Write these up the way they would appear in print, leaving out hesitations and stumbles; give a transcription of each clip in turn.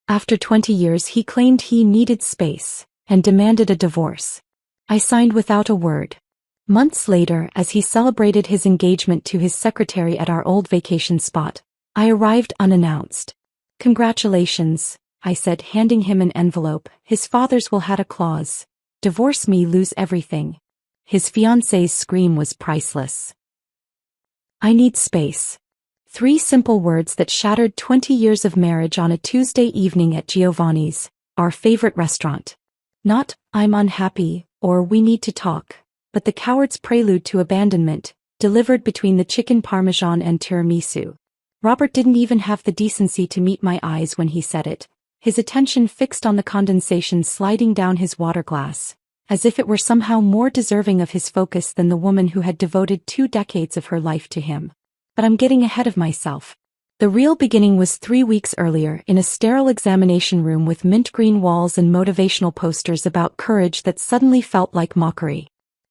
After 20 years he claimed he needed space and demanded a divorce. I signed without a word. Months later, as he celebrated his engagement to his secretary at our old vacation spot, I arrived unannounced. "Congratulations," I said, handing him an envelope. "His father's will had a clause. Divorce me, lose everything." His fiancée's scream was priceless. "I need space." 3 simple words that shattered 20 years of marriage on a Tuesday evening at Giovanni's, our favorite restaurant. Not, "I'm unhappy," or "we need to talk," but the coward's prelude to abandonment, delivered between the chicken parmesan and tiramisu. Robert didn't even have the decency to meet my eyes when he said it, his attention fixed on the condensation sliding down his water glass, as if it were somehow more deserving of his focus than the woman who had devoted 2 decades of her life to him. But I'm getting ahead of myself. The real beginning was 3 weeks earlier in a sterile examination room with mint green walls and motivational posters about courage that suddenly felt like mockery.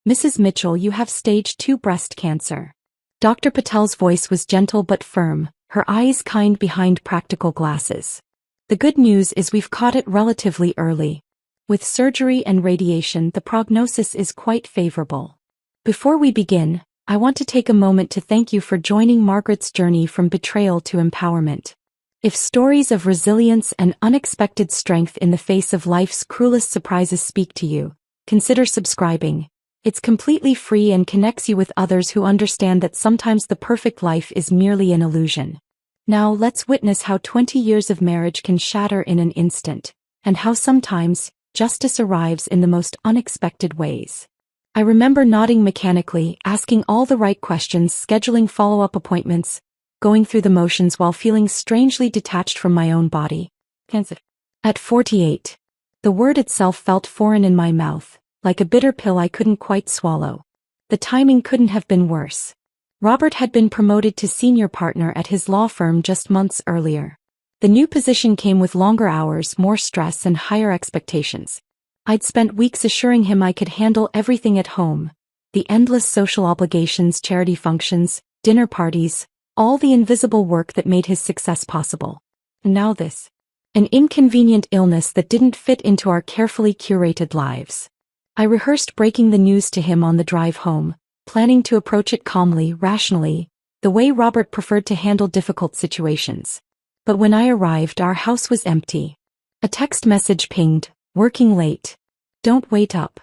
"Mrs. Mitchell, you have stage 2 breast cancer." Dr. Patel's voice was gentle but firm, her eyes kind behind practical glasses. "The good news is we've caught it relatively early. With surgery and radiation, the prognosis is quite favorable. Before we begin, I want to take a moment to thank you for joining Margaret's journey from betrayal to empowerment. If stories of resilience and unexpected strength in the face of life's cruelest surprises speak to you, consider subscribing. It's completely free and connects you with others who understand that sometimes the perfect life is merely an illusion. Now let's witness how 20 years of marriage can shatter in an instant, and how sometimes justice arrives in the most unexpected ways. I remember nodding mechanically, asking all the right questions, scheduling follow-up appointments, going through the motions while feeling strangely detached from my own body. At 48, the word itself felt foreign in my mouth, like a bitter pill I couldn't quite swallow. The timing couldn't have been worse. Robert had been promoted to senior partner at his law firm just months earlier. The new position came with longer hours, more stress, and higher expectations. I'd spent weeks assuring him I could handle everything at home. The endless social obligations, charity functions, dinner parties, all the invisible work that made his success possible. And now this. An inconvenient illness that didn't fit into our carefully curated lives. I rehearsed breaking the news to him on the drive home, planning to approach it calmly, rationally, the way Robert preferred to handle difficult situations. But when I arrived, our house was empty. A text message pinged, "Working late. Don't wait up."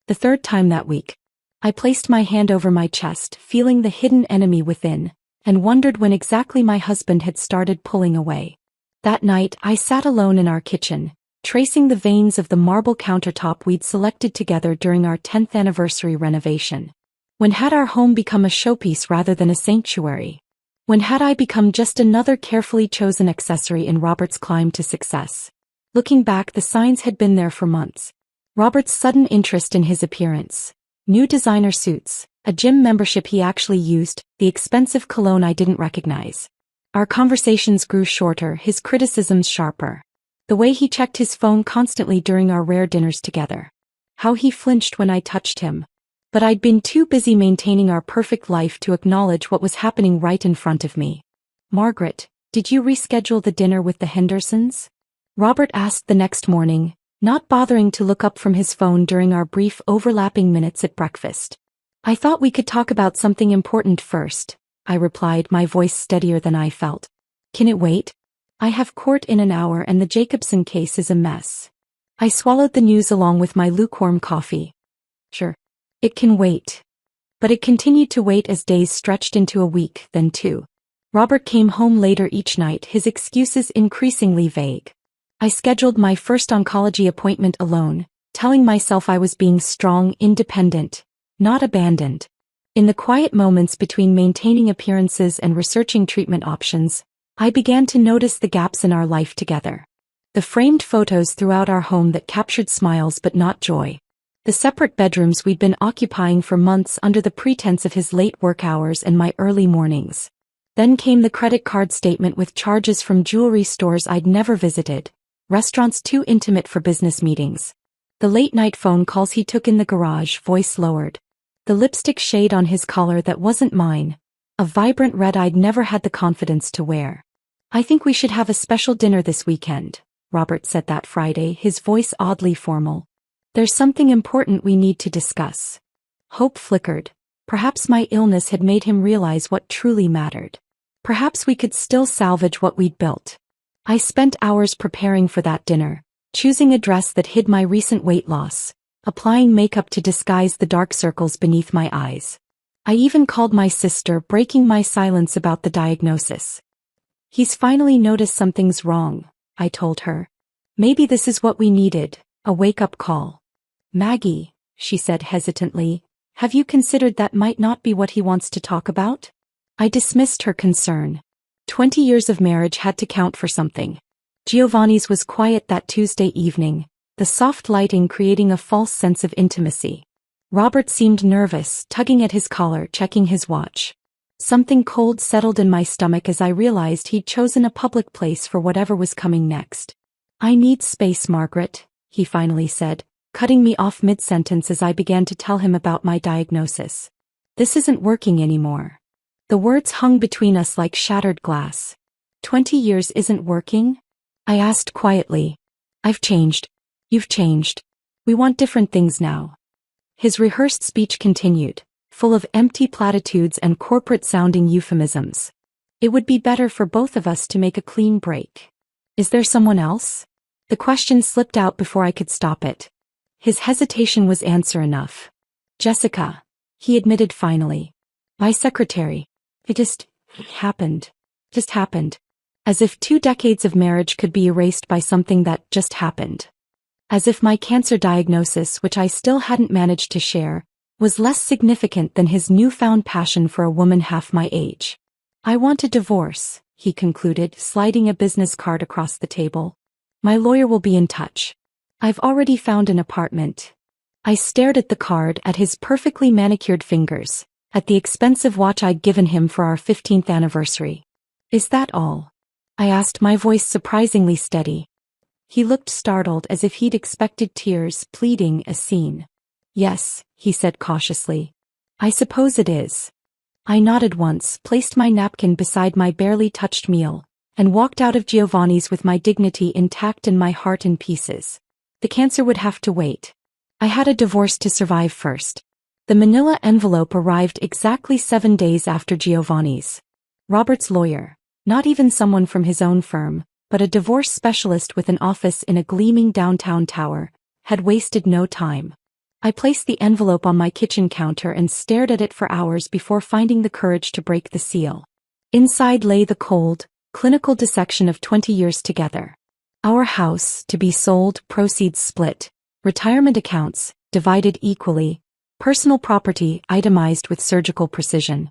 The 3rd time that week. I placed my hand over my chest, feeling the hidden enemy within, and wondered when exactly my husband had started pulling away. That night, I sat alone in our kitchen, tracing the veins of the marble countertop we'd selected together during our 10th anniversary renovation. When had our home become a showpiece rather than a sanctuary? When had I become just another carefully chosen accessory in Robert's climb to success? Looking back, the signs had been there for months. Robert's sudden interest in his appearance, new designer suits, a gym membership he actually used, the expensive cologne I didn't recognize. Our conversations grew shorter, his criticisms sharper. The way he checked his phone constantly during our rare dinners together. How he flinched when I touched him. But I'd been too busy maintaining our perfect life to acknowledge what was happening right in front of me. "Margaret, did you reschedule the dinner with the Hendersons?" Robert asked the next morning, not bothering to look up from his phone during our brief overlapping minutes at breakfast. "I thought we could talk about something important first," I replied, my voice steadier than I felt. "Can it wait? I have court in an hour and the Jacobson case is a mess." I swallowed the news along with my lukewarm coffee. "Sure. It can wait." But it continued to wait as days stretched into a week, then 2. Robert came home later each night, his excuses increasingly vague. I scheduled my first oncology appointment alone, telling myself I was being strong, independent, not abandoned. In the quiet moments between maintaining appearances and researching treatment options, I began to notice the gaps in our life together. The framed photos throughout our home that captured smiles but not joy. The separate bedrooms we'd been occupying for months under the pretense of his late work hours and my early mornings. Then came the credit card statement with charges from jewelry stores I'd never visited, restaurants too intimate for business meetings. The late-night phone calls he took in the garage, voice lowered. The lipstick shade on his collar that wasn't mine, a vibrant red I'd never had the confidence to wear. "I think we should have a special dinner this weekend," Robert said that Friday, his voice oddly formal. "There's something important we need to discuss." Hope flickered. Perhaps my illness had made him realize what truly mattered. Perhaps we could still salvage what we'd built. I spent hours preparing for that dinner, choosing a dress that hid my recent weight loss, applying makeup to disguise the dark circles beneath my eyes. I even called my sister, breaking my silence about the diagnosis. "He's finally noticed something's wrong," I told her. "Maybe this is what we needed, a wake-up call." "Maggie," she said hesitantly, "have you considered that might not be what he wants to talk about?" I dismissed her concern. 20 years of marriage had to count for something. Giovanni's was quiet that Tuesday evening, the soft lighting creating a false sense of intimacy. Robert seemed nervous, tugging at his collar, checking his watch. Something cold settled in my stomach as I realized he'd chosen a public place for whatever was coming next. "I need space, Margaret," he finally said, cutting me off mid-sentence as I began to tell him about my diagnosis. "This isn't working anymore." The words hung between us like shattered glass. 20 years isn't working? I asked quietly. "I've changed. You've changed. We want different things now." His rehearsed speech continued, full of empty platitudes and corporate-sounding euphemisms. "It would be better for both of us to make a clean break." "Is there someone else?" The question slipped out before I could stop it. His hesitation was answer enough. "Jessica," he admitted finally. "My secretary. It just happened. Just happened." As if 2 decades of marriage could be erased by something that just happened. As if my cancer diagnosis, which I still hadn't managed to share, was less significant than his newfound passion for a woman half my age. "I want a divorce," he concluded, sliding a business card across the table. "My lawyer will be in touch. I've already found an apartment." I stared at the card, at his perfectly manicured fingers, at the expensive watch I'd given him for our 15th anniversary. "Is that all?" I asked, my voice surprisingly steady. He looked startled, as if he'd expected tears, pleading a scene. "Yes," he said cautiously. "I suppose it is." I nodded once, placed my napkin beside my barely touched meal, and walked out of Giovanni's with my dignity intact and my heart in pieces. The cancer would have to wait. I had a divorce to survive first. The manila envelope arrived exactly 7 days after Giovanni's. Robert's lawyer, not even someone from his own firm, but a divorce specialist with an office in a gleaming downtown tower, had wasted no time. I placed the envelope on my kitchen counter and stared at it for hours before finding the courage to break the seal. Inside lay the cold, clinical dissection of 20 years together. Our house, to be sold, proceeds split, retirement accounts, divided equally, personal property itemized with surgical precision.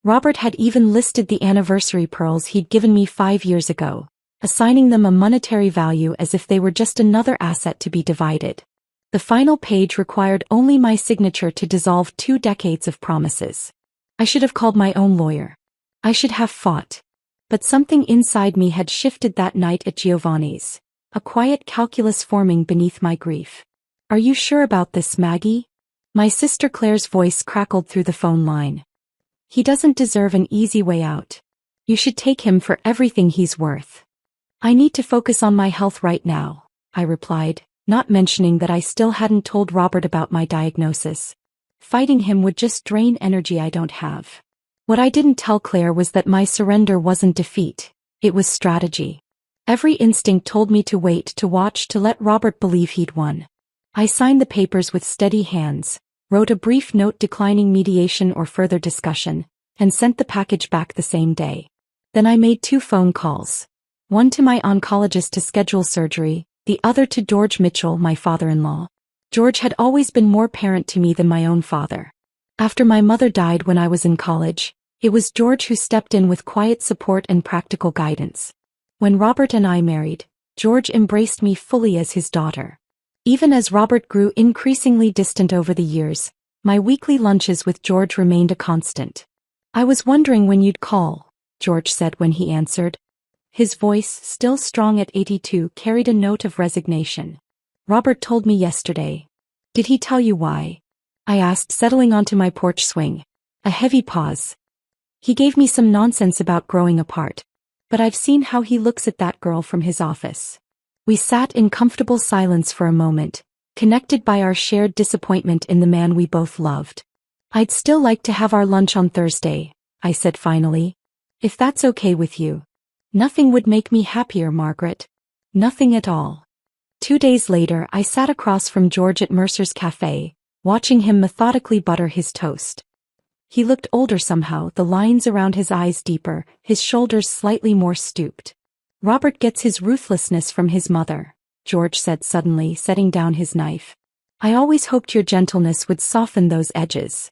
Robert had even listed the anniversary pearls he'd given me 5 years ago, assigning them a monetary value as if they were just another asset to be divided. The final page required only my signature to dissolve 2 decades of promises. I should have called my own lawyer. I should have fought. But something inside me had shifted that night at Giovanni's, a quiet calculus forming beneath my grief. "Are you sure about this, Maggie?" My sister Claire's voice crackled through the phone line. "He doesn't deserve an easy way out. You should take him for everything he's worth." "I need to focus on my health right now," I replied, not mentioning that I still hadn't told Robert about my diagnosis. Fighting him would just drain energy I don't have. What I didn't tell Claire was that my surrender wasn't defeat, it was strategy. Every instinct told me to wait, to watch, to let Robert believe he'd won. I signed the papers with steady hands, wrote a brief note declining mediation or further discussion, and sent the package back the same day. Then I made 2 phone calls. One to my oncologist to schedule surgery, the other to George Mitchell, my father-in-law. George had always been more parent to me than my own father. After my mother died when I was in college, it was George who stepped in with quiet support and practical guidance. When Robert and I married, George embraced me fully as his daughter. Even as Robert grew increasingly distant over the years, my weekly lunches with George remained a constant. "I was wondering when you'd call," George said when he answered. His voice, still strong at 82, carried a note of resignation. "Robert told me yesterday." "Did he tell you why?" I asked, settling onto my porch swing. A heavy pause. "He gave me some nonsense about growing apart. But I've seen how he looks at that girl from his office." We sat in comfortable silence for a moment, connected by our shared disappointment in the man we both loved. "I'd still like to have our lunch on Thursday," I said finally. "If that's okay with you." "Nothing would make me happier, Margaret. Nothing at all." 2 days later, I sat across from George at Mercer's Cafe, watching him methodically butter his toast. He looked older somehow, the lines around his eyes deeper, his shoulders slightly more stooped. "Robert gets his ruthlessness from his mother," George said suddenly, setting down his knife. "I always hoped your gentleness would soften those edges."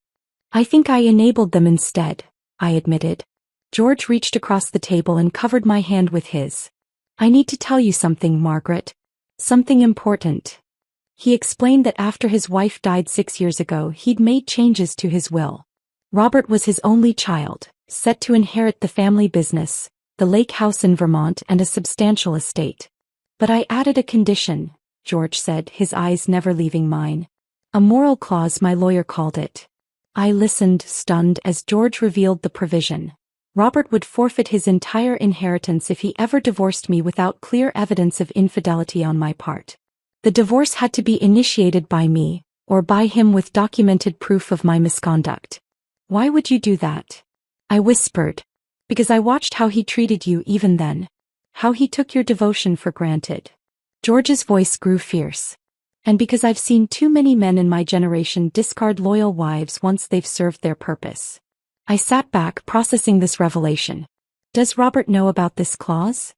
"I think I enabled them instead," I admitted. George reached across the table and covered my hand with his. "I need to tell you something, Margaret. Something important." He explained that after his wife died 6 years ago, he'd made changes to his will. Robert was his only child, set to inherit the family business, the lake house in Vermont, and a substantial estate. "But I added a condition," George said, his eyes never leaving mine. "A moral clause, my lawyer called it." I listened, stunned, as George revealed the provision. Robert would forfeit his entire inheritance if he ever divorced me without clear evidence of infidelity on my part. The divorce had to be initiated by me, or by him with documented proof of my misconduct. "Why would you do that?" I whispered. "Because I watched how he treated you even then. How he took your devotion for granted." George's voice grew fierce. "And because I've seen too many men in my generation discard loyal wives once they've served their purpose." I sat back, processing this revelation. "Does Robert know about this clause?"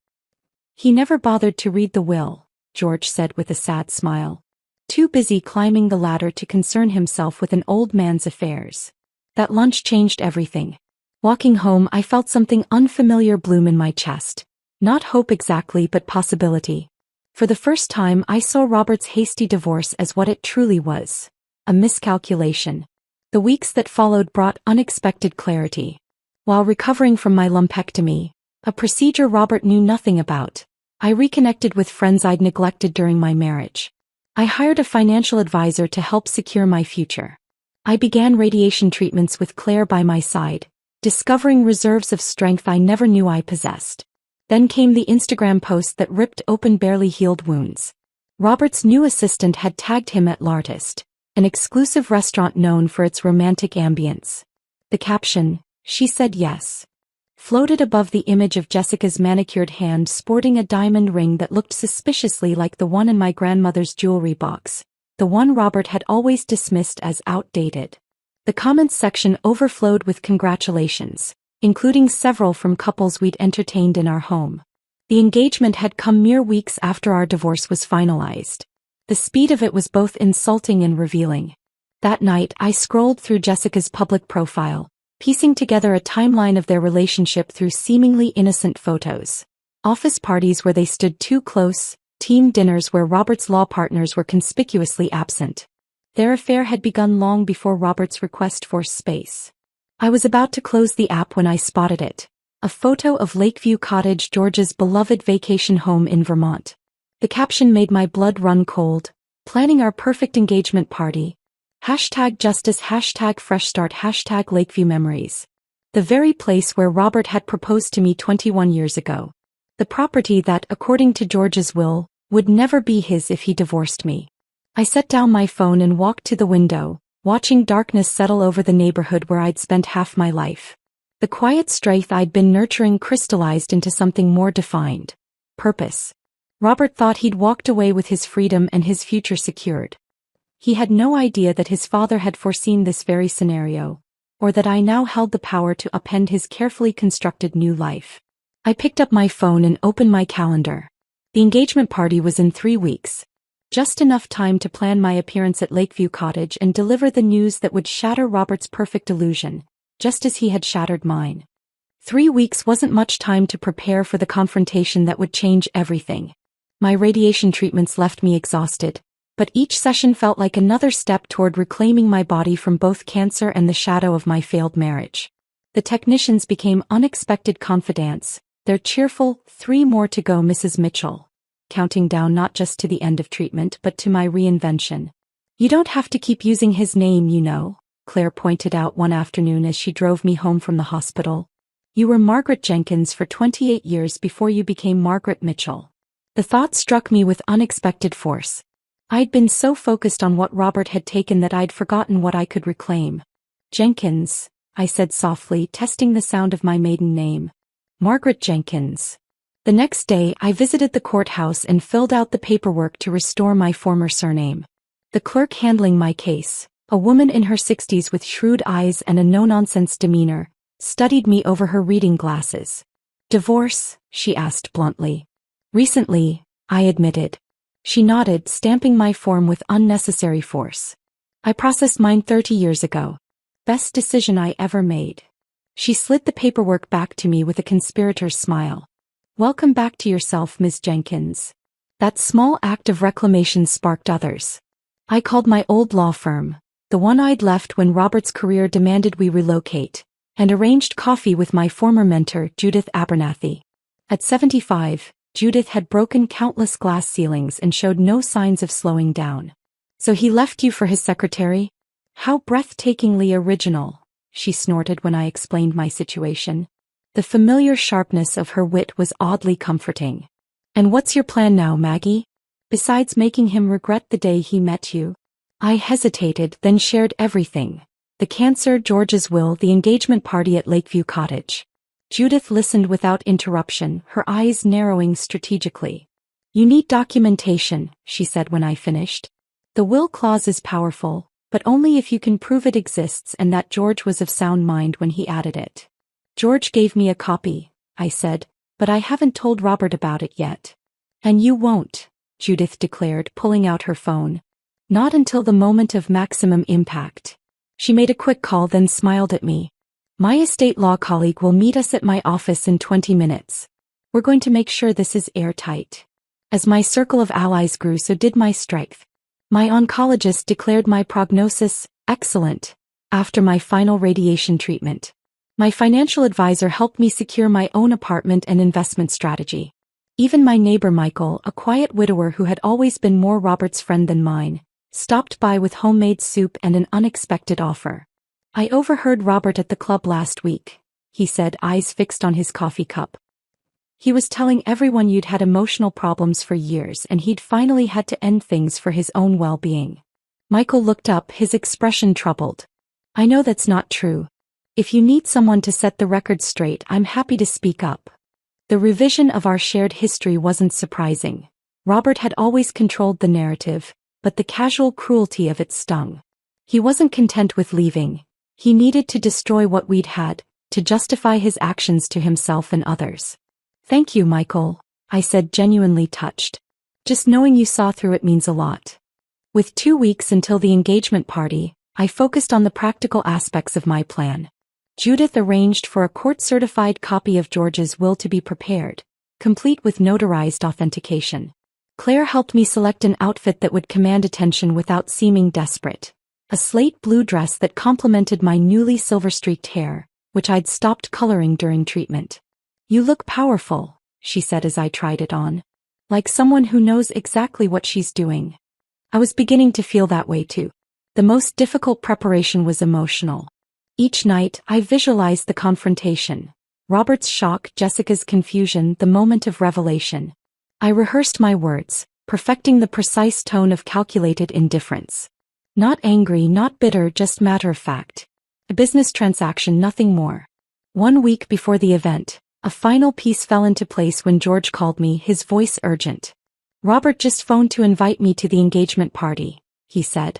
"He never bothered to read the will," George said with a sad smile. "Too busy climbing the ladder to concern himself with an old man's affairs." That lunch changed everything. Walking home, I felt something unfamiliar bloom in my chest. Not hope exactly, but possibility. For the first time, I saw Robert's hasty divorce as what it truly was: a miscalculation. The weeks that followed brought unexpected clarity. While recovering from my lumpectomy, a procedure Robert knew nothing about, I reconnected with friends I'd neglected during my marriage. I hired a financial advisor to help secure my future. I began radiation treatments with Claire by my side, discovering reserves of strength I never knew I possessed. Then came the Instagram post that ripped open barely healed wounds. Robert's new assistant had tagged him at L'Artiste, an exclusive restaurant known for its romantic ambience. The caption, "She said yes," floated above the image of Jessica's manicured hand sporting a diamond ring that looked suspiciously like the one in my grandmother's jewelry box, the one Robert had always dismissed as outdated. The comments section overflowed with congratulations, including several from couples we'd entertained in our home. The engagement had come mere weeks after our divorce was finalized. The speed of it was both insulting and revealing. That night, I scrolled through Jessica's public profile, piecing together a timeline of their relationship through seemingly innocent photos. Office parties where they stood too close, team dinners where Robert's law partners were conspicuously absent. Their affair had begun long before Robert's request for space. I was about to close the app when I spotted it. A photo of Lakeview Cottage, George's beloved vacation home in Vermont. The caption made my blood run cold. "Planning our perfect engagement party. #justice, #fresh start, #Lakeview memories." The very place where Robert had proposed to me 21 years ago. The property that, according to George's will, would never be his if he divorced me. I set down my phone and walked to the window, watching darkness settle over the neighborhood where I'd spent half my life. The quiet strife I'd been nurturing crystallized into something more defined: purpose. Robert thought he'd walked away with his freedom and his future secured. He had no idea that his father had foreseen this very scenario, or that I now held the power to upend his carefully constructed new life. I picked up my phone and opened my calendar. The engagement party was in 3 weeks. Just enough time to plan my appearance at Lakeview Cottage and deliver the news that would shatter Robert's perfect illusion, just as he had shattered mine. 3 weeks wasn't much time to prepare for the confrontation that would change everything. My radiation treatments left me exhausted, but each session felt like another step toward reclaiming my body from both cancer and the shadow of my failed marriage. The technicians became unexpected confidants, their cheerful, "3 more to go, Mrs. Mitchell," counting down not just to the end of treatment but to my reinvention. "You don't have to keep using his name, you know," Claire pointed out one afternoon as she drove me home from the hospital. "You were Margaret Jenkins for 28 years before you became Margaret Mitchell." The thought struck me with unexpected force. I'd been so focused on what Robert had taken that I'd forgotten what I could reclaim. Jenkins, I said softly, testing the sound of my maiden name. Margaret Jenkins. The next day, I visited the courthouse and filled out the paperwork to restore my former surname. The clerk handling my case, a woman in her 60s with shrewd eyes and a no-nonsense demeanor, studied me over her reading glasses. Divorce? She asked bluntly. Recently, I admitted. She nodded, stamping my form with unnecessary force. I processed mine 30 years ago. Best decision I ever made. She slid the paperwork back to me with a conspirator's smile. Welcome back to yourself, Ms. Jenkins. That small act of reclamation sparked others. I called my old law firm, the one I'd left when Robert's career demanded we relocate, and arranged coffee with my former mentor, Judith Abernathy. At 75, Judith had broken countless glass ceilings and showed no signs of slowing down. So he left you for his secretary? How breathtakingly original, she snorted when I explained my situation. The familiar sharpness of her wit was oddly comforting. And what's your plan now, Maggie? Besides making him regret the day he met you? I hesitated, then shared everything. The cancer, George's will, the engagement party at Lakeview Cottage. Judith listened without interruption, her eyes narrowing strategically. You need documentation, she said when I finished. The will clause is powerful, but only if you can prove it exists and that George was of sound mind when he added it. George gave me a copy, I said, but I haven't told Robert about it yet. And you won't, Judith declared, pulling out her phone. Not until the moment of maximum impact. She made a quick call, then smiled at me. My estate law colleague will meet us at my office in 20 minutes. We're going to make sure this is airtight. As my circle of allies grew, so did my strength. My oncologist declared my prognosis excellent after my final radiation treatment. My financial advisor helped me secure my own apartment and investment strategy. Even my neighbor Michael, a quiet widower who had always been more Robert's friend than mine, stopped by with homemade soup and an unexpected offer. I overheard Robert at the club last week, he said, eyes fixed on his coffee cup. He was telling everyone you'd had emotional problems for years and he'd finally had to end things for his own well-being. Michael looked up, his expression troubled. I know that's not true. If you need someone to set the record straight, I'm happy to speak up. The revision of our shared history wasn't surprising. Robert had always controlled the narrative, but the casual cruelty of it stung. He wasn't content with leaving. He needed to destroy what we'd had, to justify his actions to himself and others. Thank you, Michael, I said, genuinely touched. Just knowing you saw through it means a lot. With 2 weeks until the engagement party, I focused on the practical aspects of my plan. Judith arranged for a court-certified copy of George's will to be prepared, complete with notarized authentication. Claire helped me select an outfit that would command attention without seeming desperate. A slate blue dress that complemented my newly silver-streaked hair, which I'd stopped coloring during treatment. You look powerful, she said as I tried it on. Like someone who knows exactly what she's doing. I was beginning to feel that way too. The most difficult preparation was emotional. Each night, I visualized the confrontation. Robert's shock, Jessica's confusion, the moment of revelation. I rehearsed my words, perfecting the precise tone of calculated indifference. Not angry, not bitter, just matter-of-fact. A business transaction, nothing more. 1 week before the event, a final piece fell into place when George called me, his voice urgent. Robert just phoned to invite me to the engagement party, he said.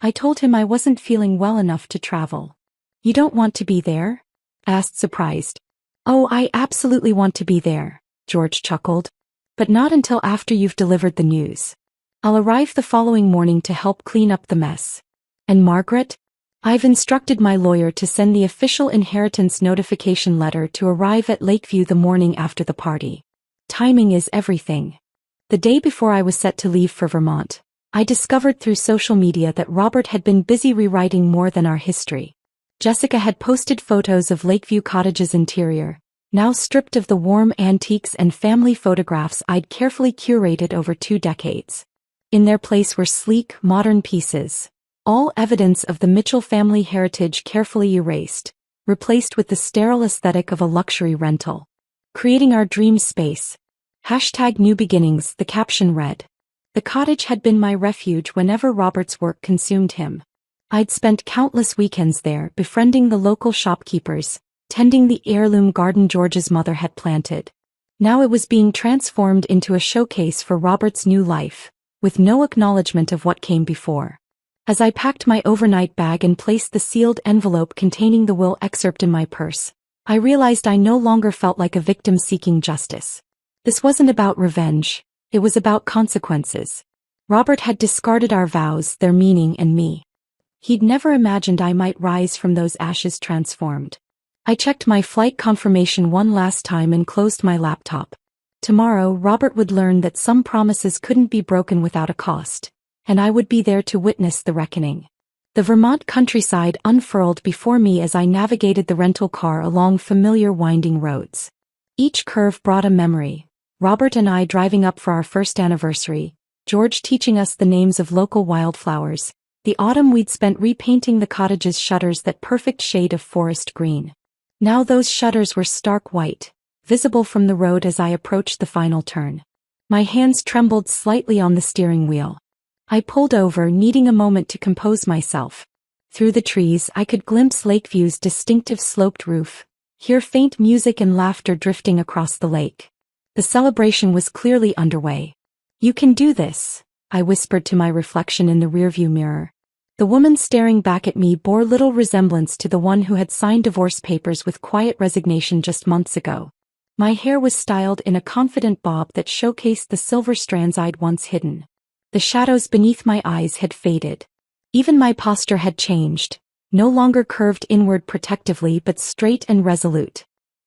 I told him I wasn't feeling well enough to travel. You don't want to be there? Asked, surprised. Oh, I absolutely want to be there, George chuckled. But not until after you've delivered the news. I'll arrive the following morning to help clean up the mess. And Margaret? I've instructed my lawyer to send the official inheritance notification letter to arrive at Lakeview the morning after the party. Timing is everything. The day before I was set to leave for Vermont, I discovered through social media that Robert had been busy rewriting more than our history. Jessica had posted photos of Lakeview Cottage's interior, now stripped of the warm antiques and family photographs I'd carefully curated over 2 decades. In their place were sleek, modern pieces, all evidence of the Mitchell family heritage carefully erased, replaced with the sterile aesthetic of a luxury rental. Creating our dream space. New beginnings, the caption read. The cottage had been my refuge whenever Robert's work consumed him. I'd spent countless weekends there, befriending the local shopkeepers, tending the heirloom garden George's mother had planted. Now it was being transformed into a showcase for Robert's new life, with no acknowledgement of what came before. As I packed my overnight bag and placed the sealed envelope containing the will excerpt in my purse, I realized I no longer felt like a victim seeking justice. This wasn't about revenge, it was about consequences. Robert had discarded our vows, their meaning, and me. He'd never imagined I might rise from those ashes transformed. I checked my flight confirmation one last time and closed my laptop. Tomorrow, Robert would learn that some promises couldn't be broken without a cost, and I would be there to witness the reckoning. The Vermont countryside unfurled before me as I navigated the rental car along familiar winding roads. Each curve brought a memory. Robert and I driving up for our first anniversary, George teaching us the names of local wildflowers, the autumn we'd spent repainting the cottage's shutters that perfect shade of forest green. Now those shutters were stark white, visible from the road as I approached the final turn. My hands trembled slightly on the steering wheel. I pulled over, needing a moment to compose myself. Through the trees I could glimpse Lakeview's distinctive sloped roof, hear faint music and laughter drifting across the lake. The celebration was clearly underway. "You can do this," I whispered to my reflection in the rearview mirror. The woman staring back at me bore little resemblance to the one who had signed divorce papers with quiet resignation just months ago. My hair was styled in a confident bob that showcased the silver strands I'd once hidden. The shadows beneath my eyes had faded. Even my posture had changed, no longer curved inward protectively but straight and resolute.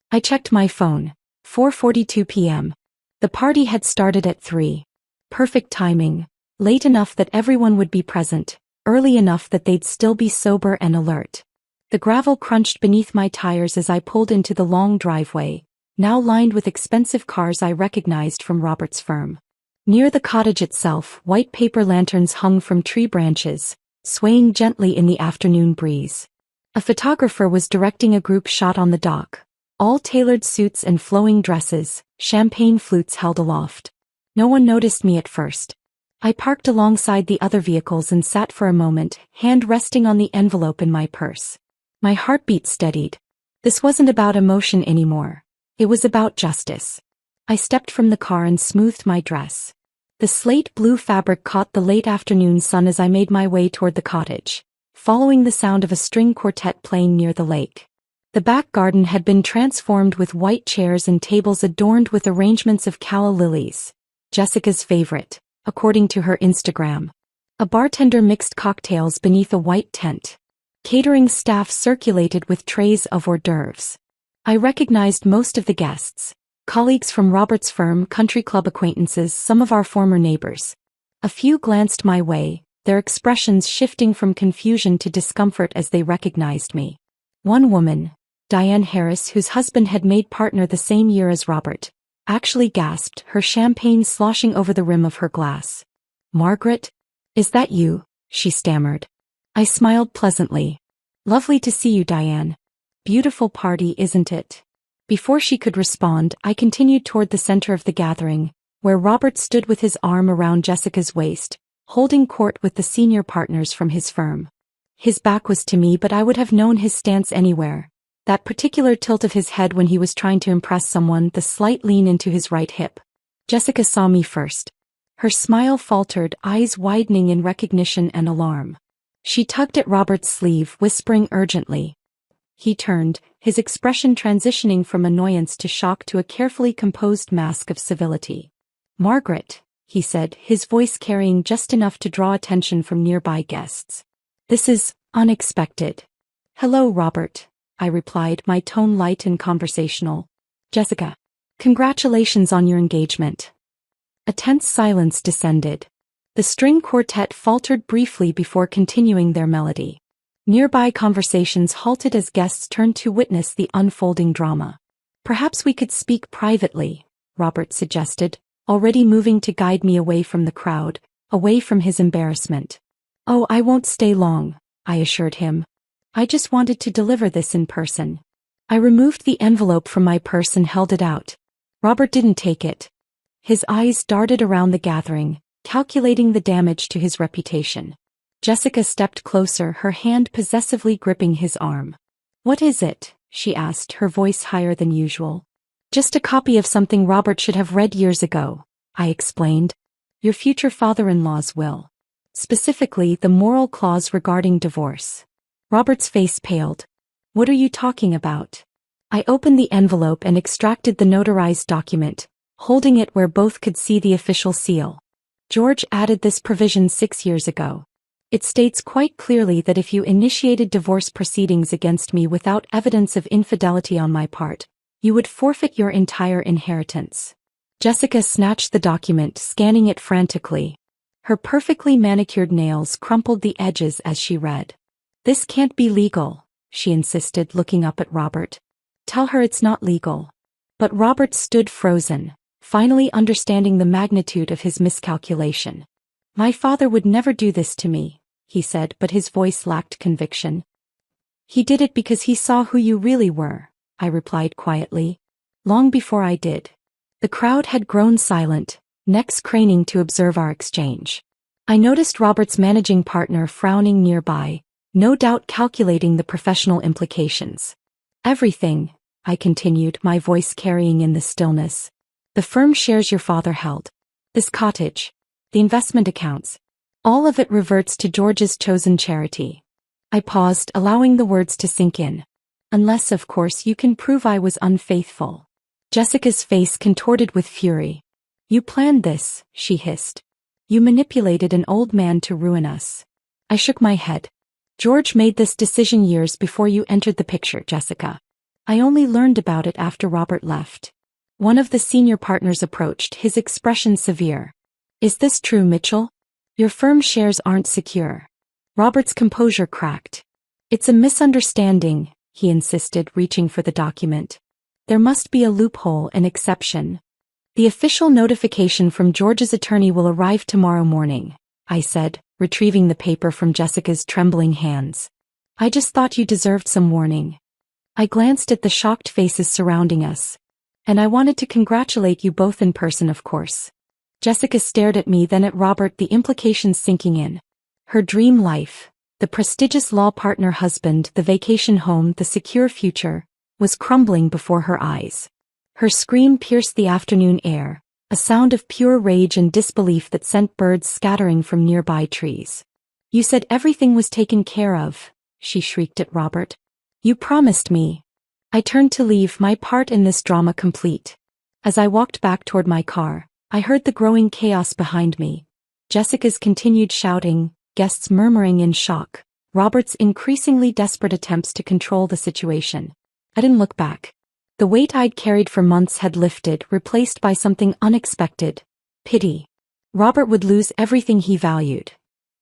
I checked my phone. 4:42 p.m. The party had started at 3. Perfect timing, late enough that everyone would be present, early enough that they'd still be sober and alert. The gravel crunched beneath my tires as I pulled into the long driveway, now lined with expensive cars I recognized from Robert's firm. Near the cottage itself, white paper lanterns hung from tree branches, swaying gently in the afternoon breeze. A photographer was directing a group shot on the dock. All tailored suits and flowing dresses, champagne flutes held aloft. No one noticed me at first. I parked alongside the other vehicles and sat for a moment, hand resting on the envelope in my purse. My heartbeat steadied. This wasn't about emotion anymore. It was about justice. I stepped from the car and smoothed my dress. The slate blue fabric caught the late afternoon sun as I made my way toward the cottage, following the sound of a string quartet playing near the lake. The back garden had been transformed with white chairs and tables adorned with arrangements of calla lilies, Jessica's favorite, according to her Instagram. A bartender mixed cocktails beneath a white tent. Catering staff circulated with trays of hors d'oeuvres. I recognized most of the guests, colleagues from Robert's firm, country club acquaintances, some of our former neighbors. A few glanced my way, their expressions shifting from confusion to discomfort as they recognized me. One woman, Diane Harris, whose husband had made partner the same year as Robert, actually gasped, her champagne sloshing over the rim of her glass. "Margaret? Is that you?" she stammered. I smiled pleasantly. "Lovely to see you, Diane. Beautiful party, isn't it?" Before she could respond, I continued toward the center of the gathering, where Robert stood with his arm around Jessica's waist, holding court with the senior partners from his firm. His back was to me, but I would have known his stance anywhere. That particular tilt of his head when he was trying to impress someone, the slight lean into his right hip. Jessica saw me first. Her smile faltered, eyes widening in recognition and alarm. She tugged at Robert's sleeve, whispering urgently. He turned, his expression transitioning from annoyance to shock to a carefully composed mask of civility. "Margaret," he said, his voice carrying just enough to draw attention from nearby guests. "This is unexpected." "Hello, Robert," I replied, my tone light and conversational. "Jessica. Congratulations on your engagement." A tense silence descended. The string quartet faltered briefly before continuing their melody. Nearby conversations halted as guests turned to witness the unfolding drama. "Perhaps we could speak privately," Robert suggested, already moving to guide me away from the crowd, away from his embarrassment. "Oh, I won't stay long," I assured him. "I just wanted to deliver this in person." I removed the envelope from my purse and held it out. Robert didn't take it. His eyes darted around the gathering, calculating the damage to his reputation. Jessica stepped closer, her hand possessively gripping his arm. "What is it?" she asked, her voice higher than usual. "Just a copy of something Robert should have read years ago," I explained. "Your future father-in-law's will. Specifically, the moral clause regarding divorce." Robert's face paled. "What are you talking about?" I opened the envelope and extracted the notarized document, holding it where both could see the official seal. "George added this provision 6 years ago. It states quite clearly that if you initiated divorce proceedings against me without evidence of infidelity on my part, you would forfeit your entire inheritance." Jessica snatched the document, scanning it frantically. Her perfectly manicured nails crumpled the edges as she read. "This can't be legal," she insisted, looking up at Robert. "Tell her it's not legal." But Robert stood frozen, finally understanding the magnitude of his miscalculation. "My father would never do this to me," he said, but his voice lacked conviction. "He did it because he saw who you really were," I replied quietly. "Long before I did." The crowd had grown silent, necks craning to observe our exchange. I noticed Robert's managing partner frowning nearby, no doubt calculating the professional implications. "Everything," I continued, my voice carrying in the stillness. "The firm shares your father held. This cottage. The investment accounts. All of it reverts to George's chosen charity." I paused, allowing the words to sink in. "Unless, of course, you can prove I was unfaithful." Jessica's face contorted with fury. "You planned this," she hissed. "You manipulated an old man to ruin us." I shook my head. "George made this decision years before you entered the picture, Jessica. I only learned about it after Robert left." One of the senior partners approached, his expression severe. "Is this true, Mitchell? Your firm shares aren't secure." Robert's composure cracked. "It's a misunderstanding," he insisted, reaching for the document. "There must be a loophole, an exception. The official notification from George's attorney will arrive tomorrow morning," I said, retrieving the paper from Jessica's trembling hands. "I just thought you deserved some warning." I glanced at the shocked faces surrounding us. "And I wanted to congratulate you both in person, of course." Jessica stared at me, then at Robert, the implications sinking in. Her dream life, the prestigious law partner husband, the vacation home, the secure future, was crumbling before her eyes. Her scream pierced the afternoon air, a sound of pure rage and disbelief that sent birds scattering from nearby trees. "You said everything was taken care of," she shrieked at Robert. "You promised me." I turned to leave, my part in this drama complete. As I walked back toward my car, I heard the growing chaos behind me. Jessica's continued shouting, guests murmuring in shock, Robert's increasingly desperate attempts to control the situation. I didn't look back. The weight I'd carried for months had lifted, replaced by something unexpected: pity. Robert would lose everything he valued.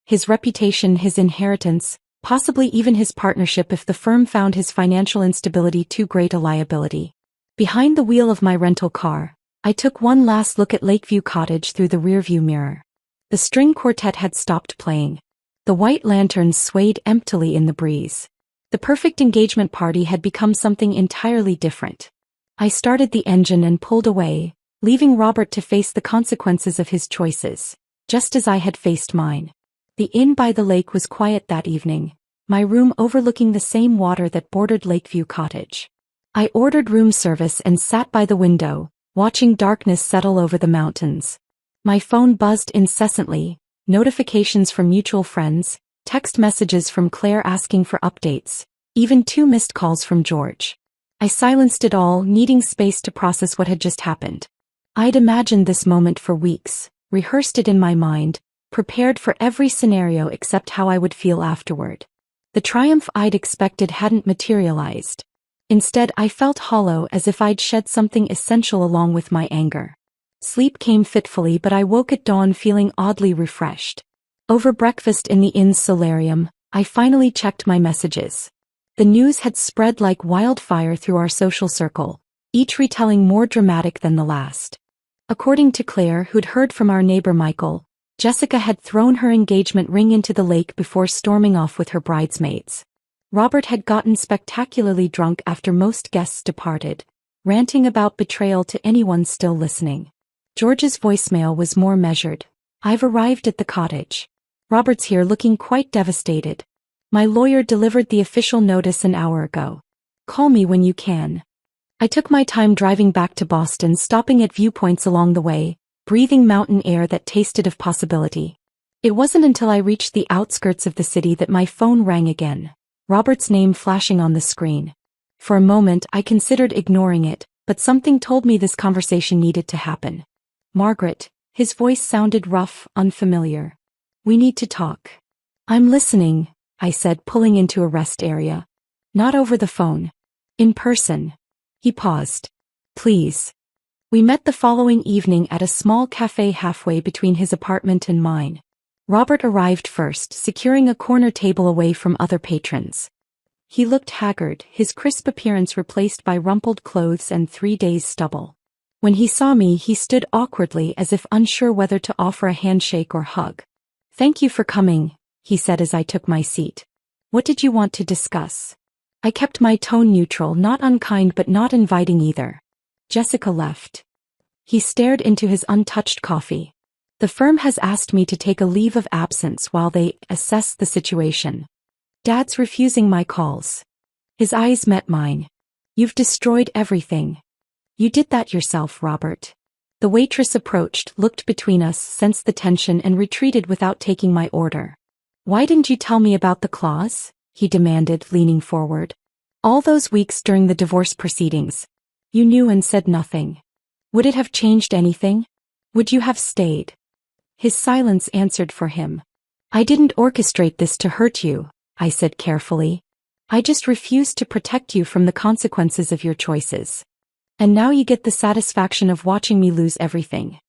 His reputation, his inheritance, possibly even his partnership if the firm found his financial instability too great a liability. Behind the wheel of my rental car, I took one last look at Lakeview Cottage through the rearview mirror. The string quartet had stopped playing. The white lanterns swayed emptily in the breeze. The perfect engagement party had become something entirely different. I started the engine and pulled away, leaving Robert to face the consequences of his choices, just as I had faced mine. The inn by the lake was quiet that evening, my room overlooking the same water that bordered Lakeview Cottage. I ordered room service and sat by the window, watching darkness settle over the mountains. My phone buzzed incessantly, notifications from mutual friends, text messages from Claire asking for updates, even 2 missed calls from George. I silenced it all, needing space to process what had just happened. I'd imagined this moment for weeks, rehearsed it in my mind, prepared for every scenario except how I would feel afterward. The triumph I'd expected hadn't materialized. Instead, I felt hollow, as if I'd shed something essential along with my anger. Sleep came fitfully, but I woke at dawn feeling oddly refreshed. Over breakfast in the inn's solarium, I finally checked my messages. The news had spread like wildfire through our social circle, each retelling more dramatic than the last. According to Claire, who'd heard from our neighbor Michael, Jessica had thrown her engagement ring into the lake before storming off with her bridesmaids. Robert had gotten spectacularly drunk after most guests departed, ranting about betrayal to anyone still listening. George's voicemail was more measured. I've arrived at the cottage. Robert's here looking quite devastated. My lawyer delivered the official notice an hour ago. Call me when you can. I took my time driving back to Boston, stopping at viewpoints along the way, breathing mountain air that tasted of possibility. It wasn't until I reached the outskirts of the city that my phone rang again, Robert's name flashing on the screen. For a moment I considered ignoring it, but something told me this conversation needed to happen. Margaret, his voice sounded rough, unfamiliar. We need to talk. I'm listening, I said, pulling into a rest area. Not over the phone. In person. He paused. Please. We met the following evening at a small cafe halfway between his apartment and mine. Robert arrived first, securing a corner table away from other patrons. He looked haggard, his crisp appearance replaced by rumpled clothes and 3 days' stubble. When he saw me, he stood awkwardly as if unsure whether to offer a handshake or hug. Thank you for coming, he said as I took my seat. What did you want to discuss? I kept my tone neutral, not unkind but not inviting either. Jessica left. He stared into his untouched coffee. The firm has asked me to take a leave of absence while they assess the situation. Dad's refusing my calls. His eyes met mine. You've destroyed everything. You did that yourself, Robert. The waitress approached, looked between us, sensed the tension and retreated without taking my order. Why didn't you tell me about the clause? He demanded, leaning forward. All those weeks during the divorce proceedings. You knew and said nothing. Would it have changed anything? Would you have stayed? His silence answered for him. I didn't orchestrate this to hurt you, I said carefully. I just refused to protect you from the consequences of your choices. And now you get the satisfaction of watching me lose everything.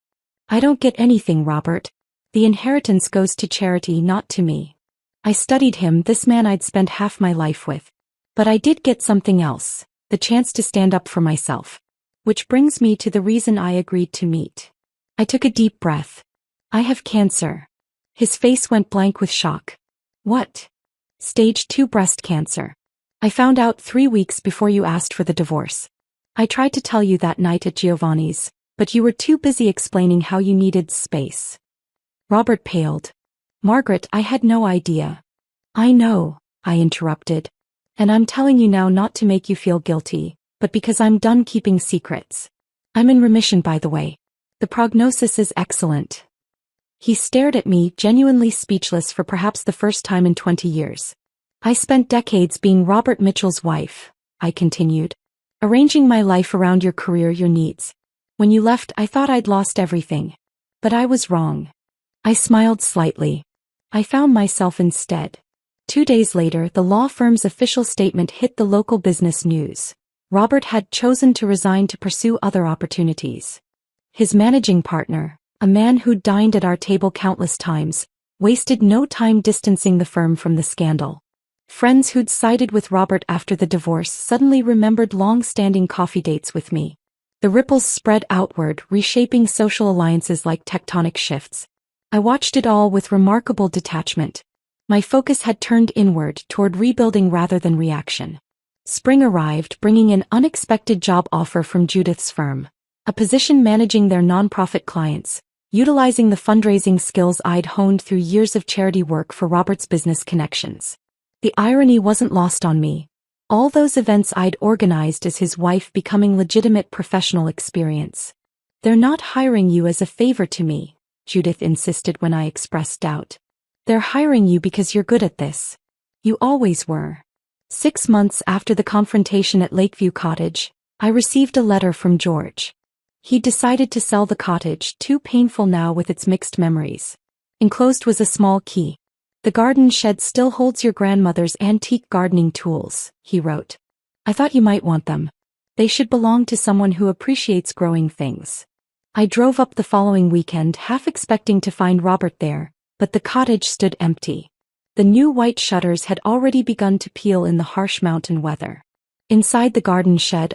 I don't get anything, Robert. The inheritance goes to charity, not to me. I studied him, this man I'd spent half my life with. But I did get something else, the chance to stand up for myself. Which brings me to the reason I agreed to meet. I took a deep breath. I have cancer. His face went blank with shock. What? Stage 2 breast cancer. I found out 3 weeks before you asked for the divorce. I tried to tell you that night at Giovanni's, but you were too busy explaining how you needed space. Robert paled. Margaret, I had no idea. I know, I interrupted. And I'm telling you now not to make you feel guilty, but because I'm done keeping secrets. I'm in remission, by the way. The prognosis is excellent. He stared at me, genuinely speechless for perhaps the first time in 20 years. I spent decades being Robert Mitchell's wife, I continued. Arranging my life around your career, your needs. When you left, I thought I'd lost everything. But I was wrong. I smiled slightly. I found myself instead. 2 days later, the law firm's official statement hit the local business news. Robert had chosen to resign to pursue other opportunities. His managing partner, a man who'd dined at our table countless times, wasted no time distancing the firm from the scandal. Friends who'd sided with Robert after the divorce suddenly remembered long-standing coffee dates with me. The ripples spread outward, reshaping social alliances like tectonic shifts. I watched it all with remarkable detachment. My focus had turned inward, toward rebuilding rather than reaction. Spring arrived, bringing an unexpected job offer from Judith's firm. A position managing their nonprofit clients, utilizing the fundraising skills I'd honed through years of charity work for Robert's business connections. The irony wasn't lost on me. All those events I'd organized as his wife becoming legitimate professional experience. They're not hiring you as a favor to me, Judith insisted when I expressed doubt. They're hiring you because you're good at this. You always were. 6 months after the confrontation at Lakeview Cottage, I received a letter from George. He decided to sell the cottage, too painful now with its mixed memories. Enclosed was a small key. The garden shed still holds your grandmother's antique gardening tools, he wrote. I thought you might want them. They should belong to someone who appreciates growing things. I drove up the following weekend, half expecting to find Robert there, but the cottage stood empty. The new white shutters had already begun to peel in the harsh mountain weather. Inside the garden shed,